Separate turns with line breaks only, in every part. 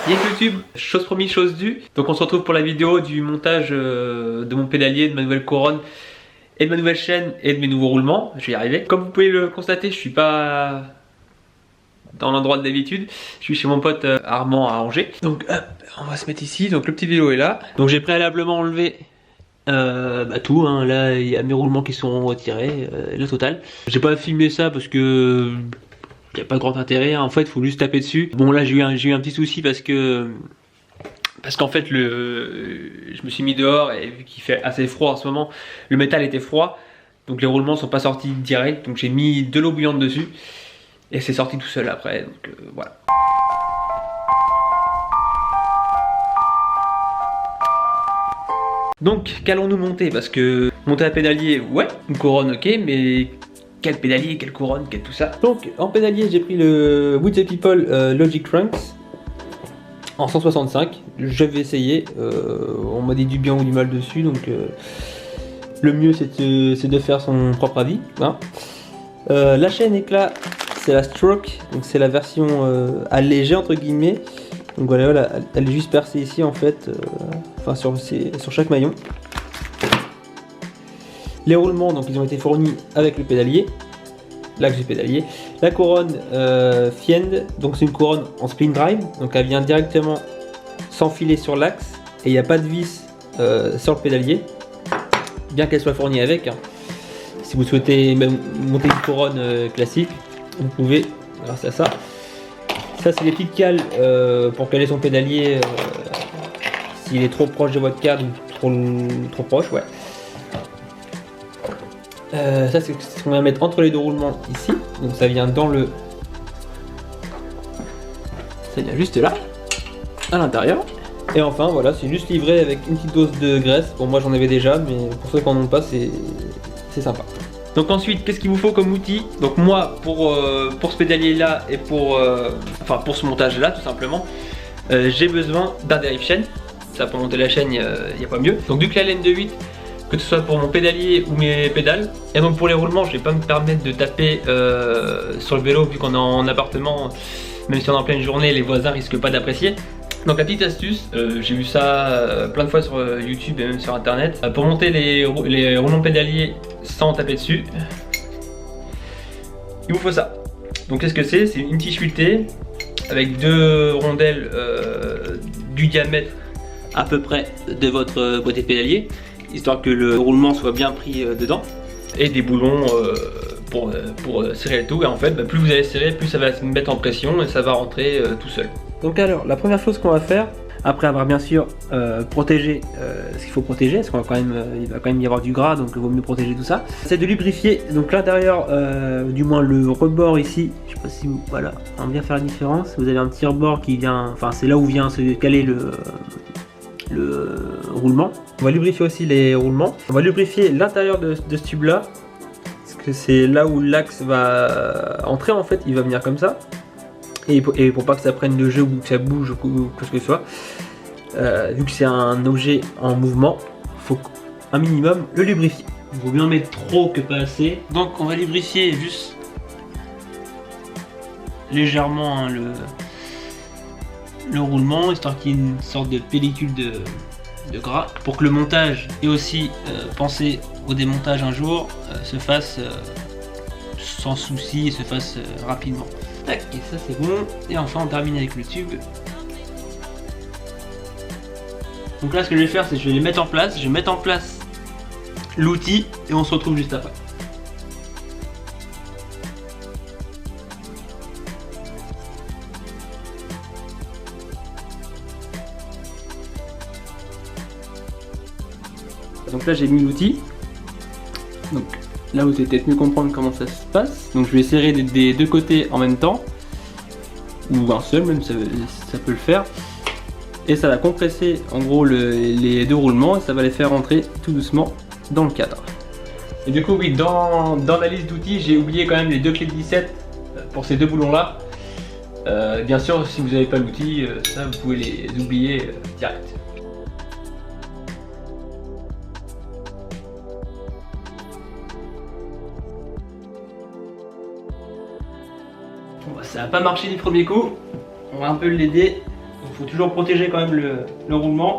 Yes YouTube, chose promise, chose due. Donc on se retrouve pour la vidéo du montage de mon pédalier, de ma nouvelle couronne et de ma nouvelle chaîne et de mes nouveaux roulements. Je vais y arriver. Comme vous pouvez le constater, je suis pas dans l'endroit de d'habitude. Je suis chez mon pote Armand à Angers. Donc hop, on va se mettre ici. Donc le petit vélo est là. Donc j'ai préalablement enlevé tout, hein. Là il y a mes roulements qui sont retirés, le total. J'ai pas filmé ça parce que il n'y a pas de grand intérêt, hein. En fait il faut juste taper dessus. Bon là j'ai eu un petit souci parce qu'en fait je me suis mis dehors et vu qu'il fait assez froid en ce moment, le métal était froid. Donc les roulements sont pas sortis direct, donc j'ai mis de l'eau bouillante dessus. Et c'est sorti tout seul après, donc voilà. Donc qu'allons-nous monter? Parce que monter un pédalier, ouais, une couronne ok, mais quel pédalier, quelle couronne, quel tout ça. Donc en pédalier j'ai pris le With the People Logic Trunks en 165. Je vais essayer, on m'a dit du bien ou du mal dessus, donc le mieux c'est de faire son propre avis, hein. La chaîne éclat, c'est la Stroke, donc c'est la version allégée entre guillemets. Donc voilà, elle est juste percée ici en fait, enfin sur chaque maillon. Les roulements, donc ils ont été fournis avec le pédalier, l'axe du pédalier. La couronne Fiend, donc c'est une couronne en spin drive, donc elle vient directement s'enfiler sur l'axe et il n'y a pas de vis sur le pédalier, bien qu'elle soit fournie avec, hein. Si vous souhaitez même monter une couronne classique, vous pouvez grâce à ça. Ça c'est les petites cales pour caler son pédalier s'il est trop proche de votre cadre ou trop proche, ouais. Ça c'est ce qu'on va mettre entre les deux roulements ici, donc ça vient dans le... Ça vient juste là, à l'intérieur. Et enfin voilà, c'est juste livré avec une petite dose de graisse. Bon moi j'en avais déjà, mais pour ceux qui n'en ont pas, c'est sympa. Donc ensuite, qu'est-ce qu'il vous faut comme outil? Donc moi, pour ce pédalier là et pour ce montage là tout simplement, j'ai besoin d'un dérive chaîne. Ça pour monter la chaîne, il n'y a pas mieux. Donc du Klalen 2.8, que ce soit pour mon pédalier ou mes pédales. Et donc pour les roulements, je vais pas me permettre de taper sur le vélo vu qu'on est en appartement. Même si on est en pleine journée, les voisins risquent pas d'apprécier. Donc la petite astuce, j'ai vu ça plein de fois sur YouTube et même sur internet, pour monter les roulements pédaliers sans taper dessus, il vous faut ça. Donc qu'est-ce que c'est? C'est une tige sculptée avec deux rondelles du diamètre à peu près de votre côté pédalier, histoire que le roulement soit bien pris dedans, et des boulons pour serrer le tout. Et en fait plus vous allez serrer, plus ça va se mettre en pression et ça va rentrer tout seul. Donc alors, la première chose qu'on va faire, après avoir bien sûr protégé ce qu'il faut protéger, parce qu'on va il va quand même y avoir du gras, donc il vaut mieux protéger tout ça, c'est de lubrifier donc l'intérieur, du moins le rebord ici. Je sais pas si vous, voilà, on va bien faire la différence. Vous avez un petit rebord qui vient, enfin c'est là où vient se caler le roulement. On va lubrifier aussi les roulements. On va lubrifier l'intérieur de ce tube là, parce que c'est là où l'axe va entrer en fait, il va venir comme ça. Et pour pas que ça prenne de jeu ou que ça bouge ou que ce que ce soit, vu que c'est un objet en mouvement, il faut un minimum le lubrifier. Il vaut bien mettre trop que pas assez. Donc on va lubrifier juste légèrement, hein, le roulement, histoire qu'il y ait une sorte de pellicule de gras, pour que le montage et aussi penser au démontage un jour se fasse sans souci et se fasse rapidement. Tac, et ça c'est bon. Et enfin on termine avec le tube. Donc là ce que je vais faire, c'est que je vais les mettre en place. Je vais mettre en place l'outil et on se retrouve juste après. Donc là j'ai mis l'outil. Donc là vous allez peut-être mieux comprendre comment ça se passe. Donc je vais serrer des deux côtés en même temps, ou un seul même, ça peut le faire. Et ça va compresser en gros les deux roulements et ça va les faire rentrer tout doucement dans le cadre. Et du coup oui, dans la liste d'outils, j'ai oublié quand même les deux clés de 17 pour ces deux boulons là. Bien sûr si vous n'avez pas l'outil, ça vous pouvez les oublier direct. Bon, ça n'a pas marché du premier coup, on va un peu l'aider Il faut toujours protéger quand même le roulement.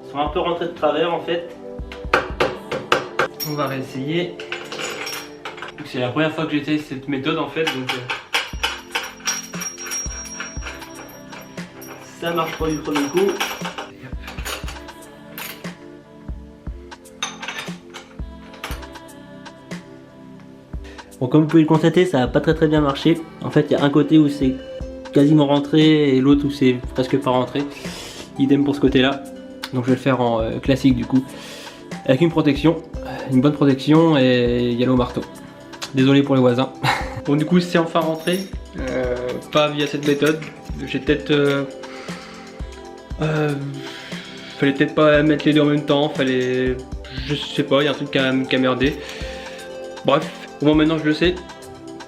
Ils sont un peu rentrés de travers en fait. On va réessayer. C'est la première fois que j'essaye cette méthode en fait, donc ça marche pas du premier coup. Bon, comme vous pouvez le constater, ça n'a pas très bien marché. En fait, il y a un côté où c'est quasiment rentré et l'autre où c'est presque pas rentré. Idem pour ce côté-là. Donc je vais le faire en classique du coup. Avec une protection, une bonne protection et y aller au marteau. Désolé pour les voisins. Bon du coup c'est enfin rentré. Pas via cette méthode. J'ai peut-être... fallait peut-être pas mettre les deux en même temps. Fallait... Je sais pas, il y a un truc qui a merdé. Bref. Au moins maintenant je le sais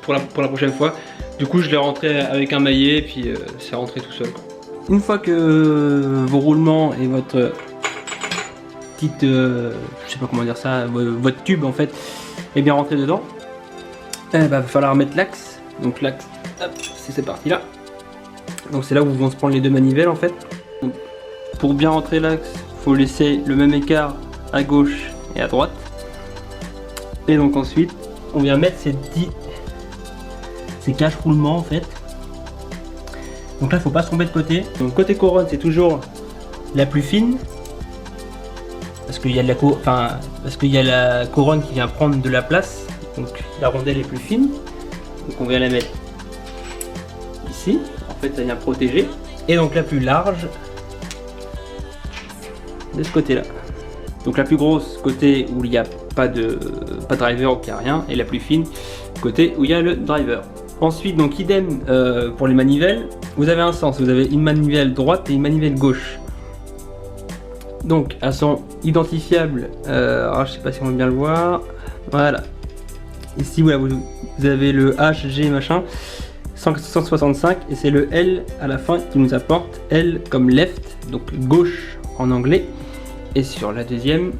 pour la prochaine fois. Du coup je l'ai rentré avec un maillet et puis c'est rentré tout seul quoi. Une fois que vos roulements et votre petite, je sais pas comment dire ça, votre tube en fait est bien rentré dedans, va falloir mettre l'axe. Donc l'axe, c'est cette partie là. Donc c'est là où vont se prendre les deux manivelles en fait. Donc, pour bien rentrer l'axe, il faut laisser le même écart à gauche et à droite. Et donc ensuite on vient mettre ces caches roulements en fait. Donc là il faut pas se tromper de côté. Donc côté couronne c'est toujours la plus fine parce qu'il y a la couronne qui vient prendre de la place. Donc la rondelle est plus fine. Donc on vient la mettre ici. En fait ça vient protéger. Et donc la plus large de ce côté là. Donc la plus grosse côté où il n'y a pas de driver ou qu'il n'y a rien, et la plus fine côté où il y a le driver. Ensuite donc idem pour les manivelles, vous avez un sens, vous avez une manivelle droite et une manivelle gauche. Donc elles sont identifiables, alors je sais pas si on va bien le voir, voilà. Ici voilà, vous avez le H, G machin, 165 et c'est le L à la fin qui nous apporte L comme left, donc gauche en anglais. Et sur la deuxième,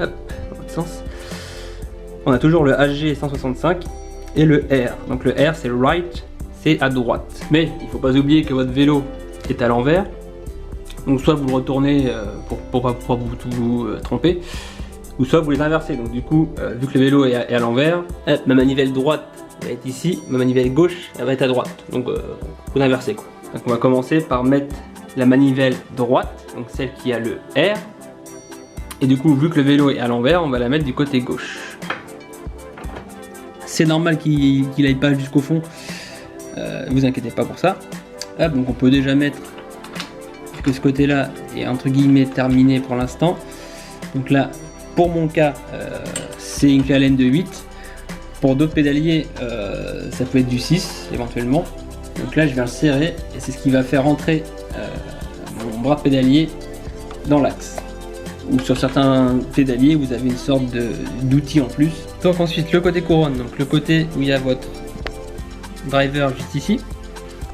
hop, dans l'autre sens, on a toujours le HG 165 et le R. Donc le R c'est right, c'est à droite. Mais il ne faut pas oublier que votre vélo est à l'envers. Donc soit vous le retournez pour pas vous tromper, ou soit vous les inversez. Donc du coup, vu que le vélo est à l'envers, ma manivelle droite va être ici, ma manivelle gauche elle va être à droite. Donc vous inversez quoi. Donc on va commencer par mettre la manivelle droite, donc celle qui a le R, et du coup vu que le vélo est à l'envers on va la mettre du côté gauche. C'est normal qu'il aille pas jusqu'au fond, vous inquiétez pas pour ça. Hop, donc on peut déjà mettre que ce côté là est entre guillemets terminé pour l'instant. Donc là pour mon cas c'est une clé Allen de 8, pour d'autres pédaliers ça peut être du 6 éventuellement. Donc là je viens le serrer et c'est ce qui va faire entrer mon bras pédalier dans l'axe. Ou sur certains pédaliers vous avez une sorte d'outil en plus. Donc ensuite le côté couronne, donc le côté où il y a votre driver juste ici.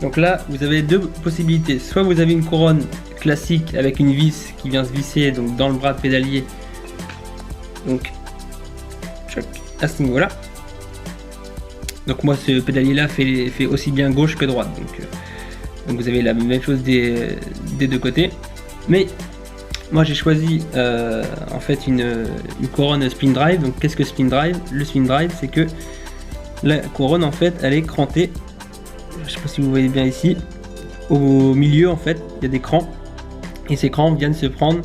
Donc là vous avez deux possibilités, soit vous avez une couronne classique avec une vis qui vient se visser donc dans le bras pédalier, donc à ce niveau là. Donc moi ce pédalier là fait aussi bien gauche que droite, donc vous avez la même chose des deux côtés. Mais moi j'ai choisi en fait une couronne spin drive. Donc qu'est-ce que spin drive? Le spin drive c'est que la couronne en fait elle est crantée, je sais pas si vous voyez bien ici, au milieu en fait il y a des crans et ces crans viennent se prendre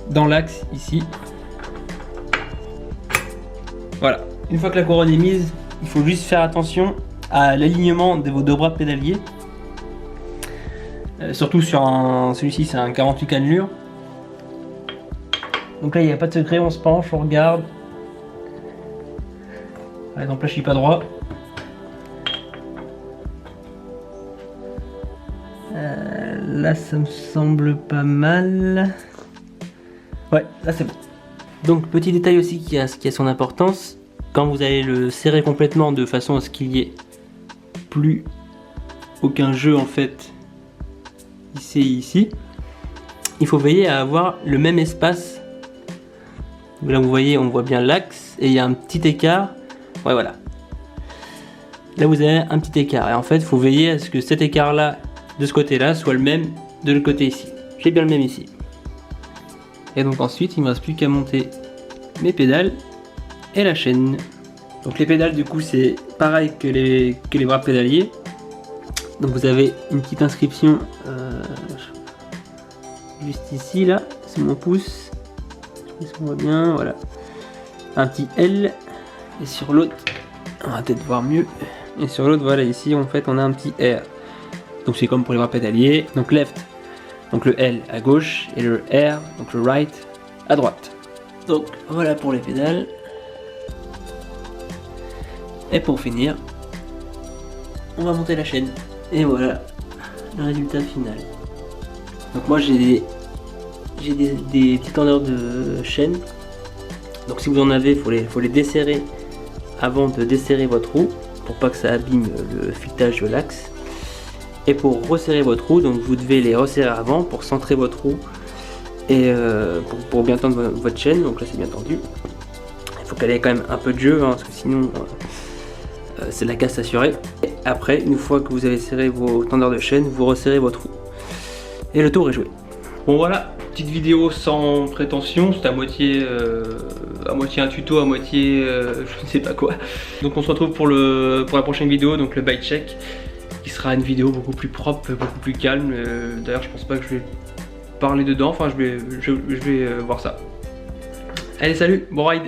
dans l'axe ici. Voilà, une fois que la couronne est mise, il faut juste faire attention à l'alignement de vos deux bras pédaliers. Surtout sur celui-ci c'est un 48 cannelures. Donc là il n'y a pas de secret, on se penche, on regarde. Par exemple là je suis pas droit. Là ça me semble pas mal. Ouais, là c'est bon. Donc petit détail aussi qui a son importance, quand vous allez le serrer complètement de façon à ce qu'il y ait plus aucun jeu en fait ici et ici, il faut veiller à avoir le même espace. Là vous voyez, on voit bien l'axe et il y a un petit écart. Ouais voilà. là vous avez un petit écart. Et en fait, il faut veiller à ce que cet écart-là, de ce côté-là, soit le même de l'autre côté ici. J'ai bien le même ici. Et donc ensuite, il ne me reste plus qu'à monter mes pédales et la chaîne. Donc les pédales, du coup, c'est pareil que les bras pédaliers. Donc vous avez une petite inscription juste ici, là, c'est mon pouce. Je sais pas si on voit bien, voilà. Un petit L. Et sur l'autre, on va peut-être voir mieux. Et sur l'autre, voilà, ici, en fait, on a un petit R. Donc c'est comme pour les bras pédaliers. Donc left, donc le L à gauche, et le R, donc le right, à droite. Donc voilà pour les pédales. Et pour finir, on va monter la chaîne. Et voilà le résultat final. Donc moi j'ai des petits tendeurs de chaîne. Donc si vous en avez, faut les desserrer avant de desserrer votre roue pour pas que ça abîme le filetage de l'axe. Et pour resserrer votre roue, donc vous devez les resserrer avant pour centrer votre roue et pour bien tendre votre chaîne. Donc là c'est bien tendu. Il faut qu'elle ait quand même un peu de jeu, hein, parce que sinon c'est la casse assurée. Et après, une fois que vous avez serré vos tendeurs de chaîne, vous resserrez votre roue. Et le tour est joué. Bon voilà, petite vidéo sans prétention, c'est à moitié un tuto, à moitié je ne sais pas quoi. Donc on se retrouve pour la prochaine vidéo, donc le bike check, qui sera une vidéo beaucoup plus propre, beaucoup plus calme. D'ailleurs je pense pas que je vais parler dedans, enfin je vais voir ça. Allez salut, bon ride.